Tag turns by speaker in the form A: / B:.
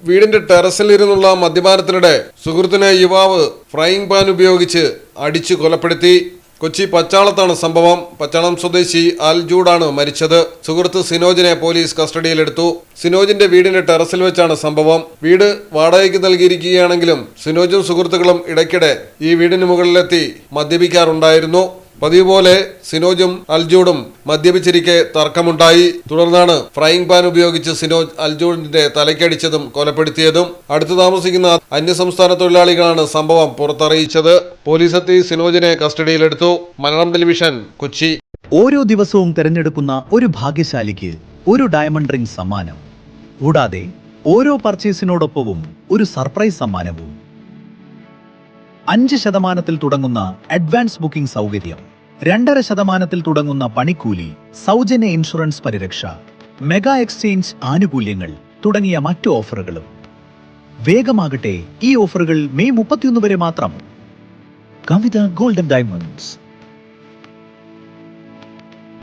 A: വീടിന്റെ ടെറസിൽ ഇരുന്നുള്ള മദ്യപാനത്തിനിടെ സുഹൃത്തിനെ യുവാവ് ഫ്രൈയിങ് പാൻ ഉപയോഗിച്ച് അടിച്ചു കൊലപ്പെടുത്തി. കൊച്ചി പച്ചാളത്താണ് സംഭവം. പച്ചാളം സ്വദേശി അൽജൂഡാണ് മരിച്ചത്. സുഹൃത്ത് സിനോജിനെ പോലീസ് കസ്റ്റഡിയിലെടുത്തു. സിനോജിന്റെ വീടിന്റെ ടെറസിൽ വെച്ചാണ് സംഭവം. വീട് വാടകയ്ക്ക് നൽകിയിരിക്കുകയാണെങ്കിലും സിനോജും സുഹൃത്തുക്കളും ഇടയ്ക്കിടെ ഈ വീടിന് മുകളിലെത്തി മദ്യപിക്കാറുണ്ടായിരുന്നു. പതിവ് പോലെ സിനോജും അൽജൂഡും മദ്യപിച്ചിരിക്കെ തർക്കമുണ്ടായി. തുടർന്നാണ് ഫ്രൈയിങ് പാൻ ഉപയോഗിച്ച് സിനോജ് അൽജൂഡിന്റെ തലയ്ക്കടിച്ചതും കൊലപ്പെടുത്തിയതും. അടുത്ത് താമസിക്കുന്ന അന്യസംസ്ഥാന തൊഴിലാളികളാണ് സംഭവം പുറത്തറിയിച്ചത്. പോലീസെത്തി സിനോജിനെ കസ്റ്റഡിയിലെടുത്തു. മലയാളം ടെലിവിഷൻ, കൊച്ചി.
B: ഓരോ ദിവസവും തിരഞ്ഞെടുക്കുന്ന ഒരു ഭാഗ്യശാലിക്ക് ഒരു ഡയമണ്ട് റിംഗ് സമ്മാനം. കൂടാതെ ഓരോ പർച്ചേസിനോടൊപ്പവും ഒരു സർപ്രൈസ് സമ്മാനവും. 5% തുടങ്ങുന്ന അഡ്വാൻസ് ബുക്കിംഗ് സൗകര്യം, 2.5% തുടങ്ങുന്ന പണിക്കൂലി, സൗജന്യ ഇൻഷുറൻസ് പരിരക്ഷ, മെഗാ എക്സ്ചേഞ്ച് ആനുകൂല്യങ്ങൾ തുടങ്ങിയ മറ്റു ഓഫറുകളും. വേഗമാകട്ടെ, ഈ ഓഫറുകൾ മെയ് 31 വരെ മാത്രം. കവിത ഗോൾഡൻ ഡയമണ്ട്സ്.